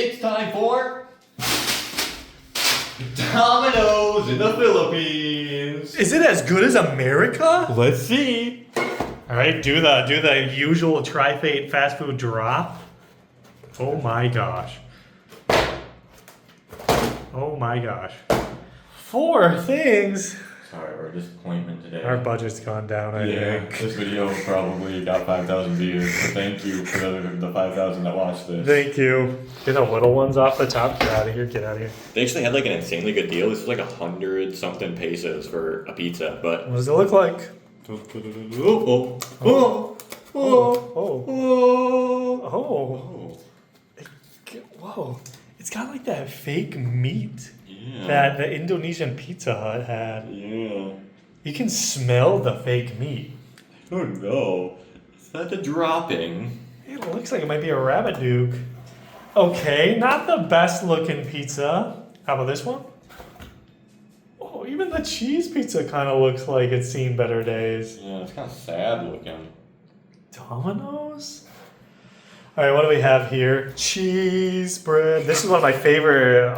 It's time for Domino's in the Philippines. Is it as good as America? Let's see. All right, do the usual TriFate fast food drop. Oh my gosh. Oh my gosh. 4 things. Sorry, we're a disappointment today. Our budget's gone down, I think. This video probably got 5,000 views. So thank you for the 5,000 that watched this. Thank you. Get the little ones off the top. Get out of here. Get out of here. They actually had like an insanely good deal. This was like 100 something pesos for a pizza, but What does it look like? oh. Whoa. It's got like that fake meat Yeah. that the Indonesian Pizza Hut had. Yeah. You can smell the fake meat. I don't know. Is that the dropping? It looks like it might be a rabbit duke. Okay, not the best looking pizza. How about this one? Oh, even the cheese pizza kind of looks like it's seen better days. Yeah, it's kind of sad looking. Domino's? All right, what do we have here? Cheese bread. This is one of my favorite.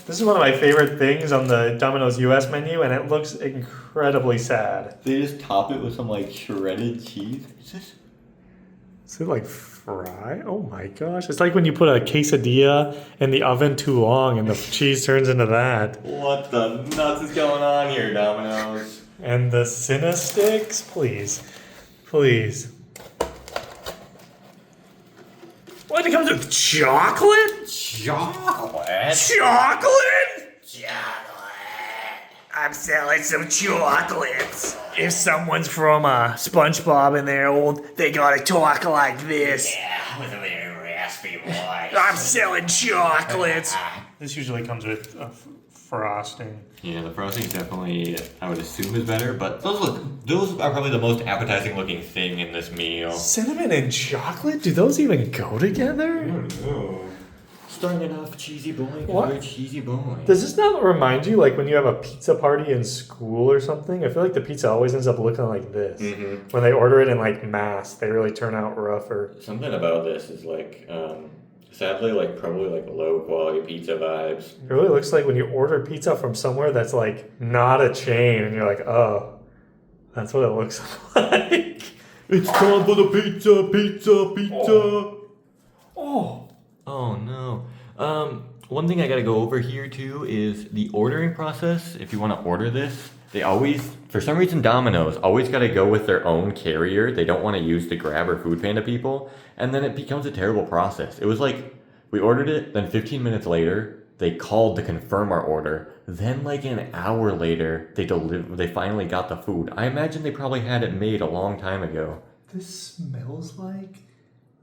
This is one of my favorite things on the Domino's US menu, and it looks incredibly sad. They just top it with some like shredded cheese. Is it like fry? Oh my gosh! It's like when you put a quesadilla in the oven too long, and the cheese turns into that. What the nuts is going on here, Domino's? And the Cinna sticks, please. What, it comes with chocolate? Chocolate? Chocolate? I'm selling some chocolates. If someone's from SpongeBob and they're old, they gotta talk like this. Yeah, with a very raspy voice. I'm selling chocolates. This usually comes with frosting. Yeah, the frosting definitely, I would assume, is better, but those are probably the most appetizing looking thing in this meal. Cinnamon and chocolate? Do those even go together? I don't know. Starting off cheesy boy, What? you're a cheesy boy. Does this not remind you, like, when you have a pizza party in school or something? I feel like the pizza always ends up looking like this. Mm-hmm. When they order it in, like, mass, they really turn out rougher. Something about this is like, sadly, like probably like low quality pizza vibes. It really looks like when you order pizza from somewhere that's, like, not a chain, and you're like, oh, that's what it looks like. It's time for the pizza. Oh no. One thing I gotta go over here too is the ordering process. If you want to order this, they always, for some reason, Domino's always gotta go with their own carrier. They don't want to use the Grab or Food Panda people, and then it becomes a terrible process. It was like we ordered it, then 15 minutes later they called to confirm our order. Then like an hour later they finally got the food. I imagine they probably had it made a long time ago. This smells like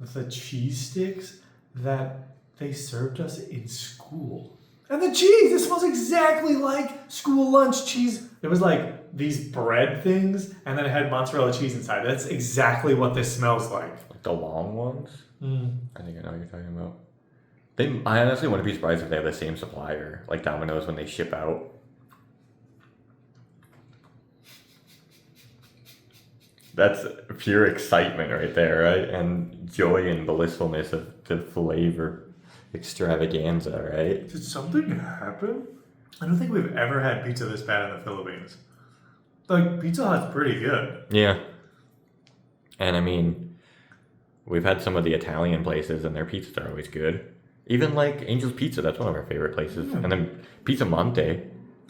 the cheese sticks that they served us in school. And the cheese, it smells exactly like school lunch cheese. It was like these bread things, and then it had mozzarella cheese inside. That's exactly what this smells like. Like the long ones? I think I know what you're talking about. I honestly wouldn't be surprised if they have the same supplier, like Domino's, when they ship out. That's pure excitement right there, right? And joy and blissfulness of the flavor extravaganza, right? Did something happen? I don't think we've ever had pizza this bad in the Philippines. Like, Pizza Hut's pretty good. Yeah. And I mean, we've had some of the Italian places and their pizzas are always good. Even like Angel's Pizza, that's one of our favorite places. And then Pizza Monte.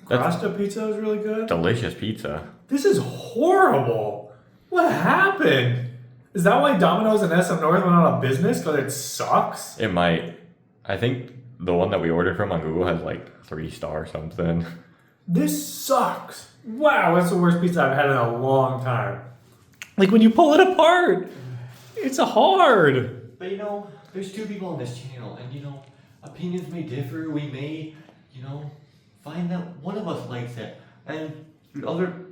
Costa Pizza is really good. Delicious pizza. This is horrible. What happened? Is that why Domino's and SM North went out of business? Because it sucks? It might. I think the one that we ordered from on Google has like 3-star something. This sucks. Wow, that's the worst pizza I've had in a long time. Like when you pull it apart, it's hard. But you know, there's 2 people on this channel, and you know, opinions may differ. We may, you know, find that one of us likes it, and the other.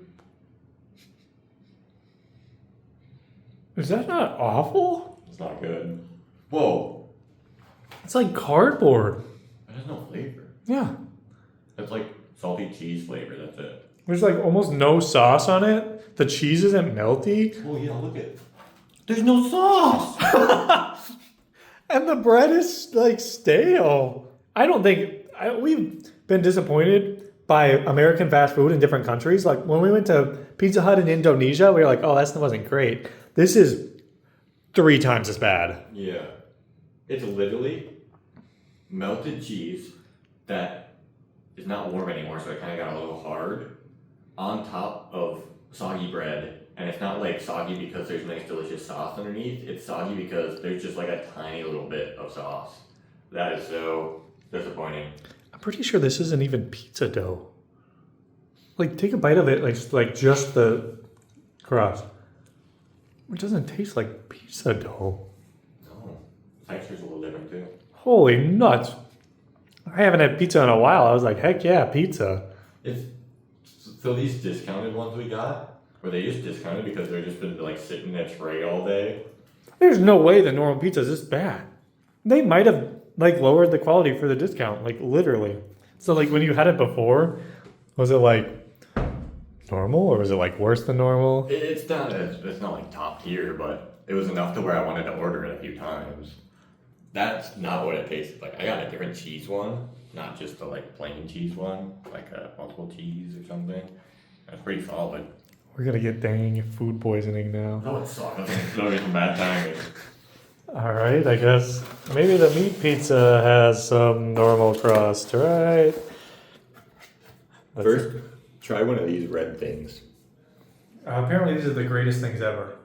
Is that not awful? It's not good. Whoa. It's like cardboard. It has no flavor. Yeah. It's like salty cheese flavor, that's it. There's like almost no sauce on it. The cheese isn't melty. Oh yeah, look at. There's no sauce! And the bread is like stale. I don't think we've been disappointed by American fast food in different countries. Like when we went to Pizza Hut in Indonesia, we were like, oh, that wasn't great. This is 3 times as bad. Yeah. It's literally melted cheese that is not warm anymore, so it kind of got a little hard on top of soggy bread. And it's not like soggy because there's nice delicious sauce underneath. It's soggy because there's just like a tiny little bit of sauce. That is so disappointing. I'm pretty sure this isn't even pizza dough. Like take a bite of it, like just the crust. It doesn't taste like pizza dough. No. Texture's a little different too. Holy nuts. I haven't had pizza in a while. I was like, heck yeah, pizza. So these discounted ones we got, were they just discounted because they've just been like sitting in a tray all day? There's no way the normal pizza is this bad. They might have like lowered the quality for the discount, like literally. So like when you had it before, was it like normal or was it like worse than normal? It's not like top tier, but it was enough to where I wanted to order it a few times. That's not what it tasted like. I got a different cheese one, not just the like plain cheese one, like a multiple cheese or something. That's pretty solid. We're gonna get dang food poisoning now. No, it sucks. It's gonna be some bad timing. All right, I guess maybe the meat pizza has some normal crust, right? First, try one of these red things. Apparently, these are the greatest things ever.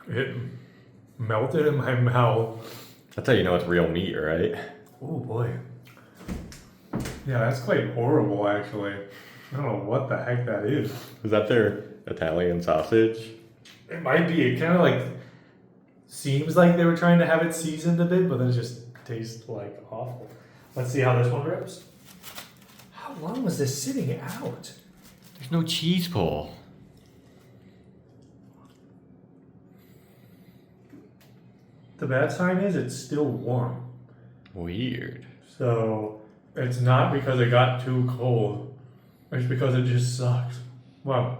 It melted in my mouth. That's how you know it's real meat, right? Oh boy. Yeah, that's quite horrible, actually. I don't know what the heck that is. Is that their Italian sausage? It might be. It kind of like seems like they were trying to have it seasoned a bit, but then it just tastes like awful. Let's see how this one rips. How long was this sitting out? There's no cheese pull. The bad sign is it's still warm. Weird. So it's not because it got too cold. It's because it just sucks. Well,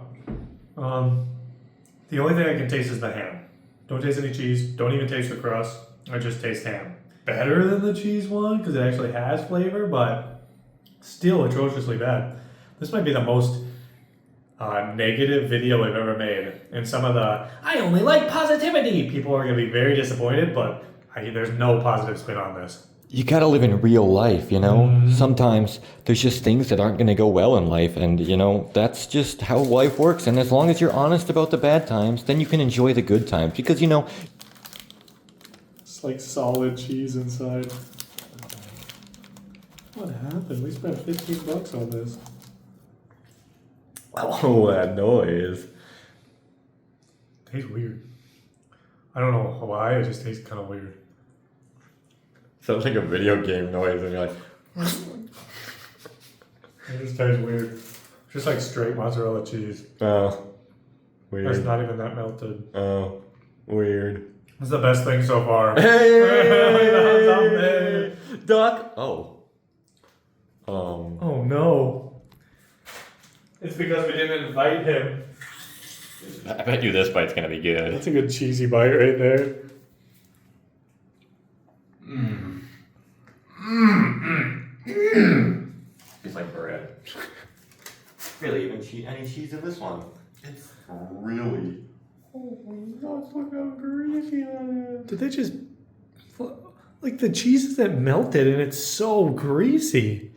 the only thing I can taste is the ham. Don't taste any cheese. Don't even taste the crust. I just taste ham. Better than the cheese one because it actually has flavor, but still atrociously bad. This might be the most negative video I've ever made. And some of the, I only like positivity, people are going to be very disappointed, but there's no positive spin on this. You gotta live in real life, you know? Mm-hmm. Sometimes there's just things that aren't gonna go well in life, and you know, that's just how life works. And as long as you're honest about the bad times, then you can enjoy the good times. Because, you know, it's like solid cheese inside. What happened? We spent $15 on this. Oh, that noise. Tastes weird. I don't know why, it just tastes kind of weird. Sounds like a video game noise, and you're like, it just tastes weird. Just like straight mozzarella cheese. oh, weird. It's not even that melted. Oh, weird. It's the best thing so far. Hey, duck. Oh. Oh no. It's because we didn't invite him. I bet you this bite's gonna be good. That's a good cheesy bite right there. It's like bread. Really, even any cheese in this one. It's really. Oh my gosh, look how greasy that is. Did they just. Like the cheese isn't melted and it's so greasy.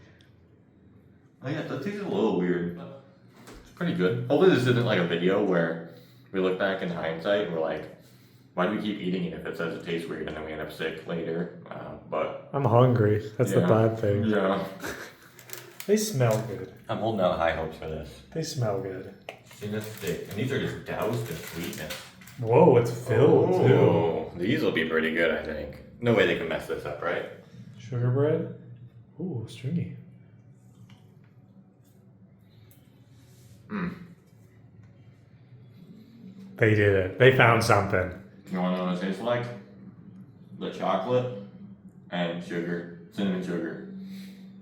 Oh yeah, that tastes a little weird, but it's pretty good. Hopefully this isn't like a video where we look back in hindsight and we're like, why do we keep eating it if it says it tastes weird and then we end up sick later? But I'm hungry. That's the bad thing. Yeah. They smell good. I'm holding out high hopes for this. They smell good. See, that's thick. And these are just doused in sweetness. Whoa, it's filled too. These will be pretty good, I think. No way they can mess this up, right? Sugar bread? Ooh, stringy. They did it. They found something. You want to know what it tastes like? The chocolate and sugar, cinnamon sugar.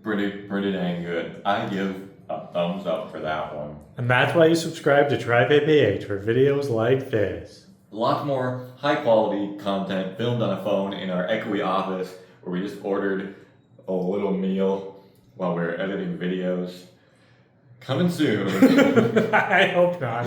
Pretty dang good. I give a thumbs up for that one. And that's why you subscribe to TriFate PH for videos like this. lots more high quality content filmed on a phone in our echoey office where we just ordered a little meal while we were editing videos. Coming soon. I hope not.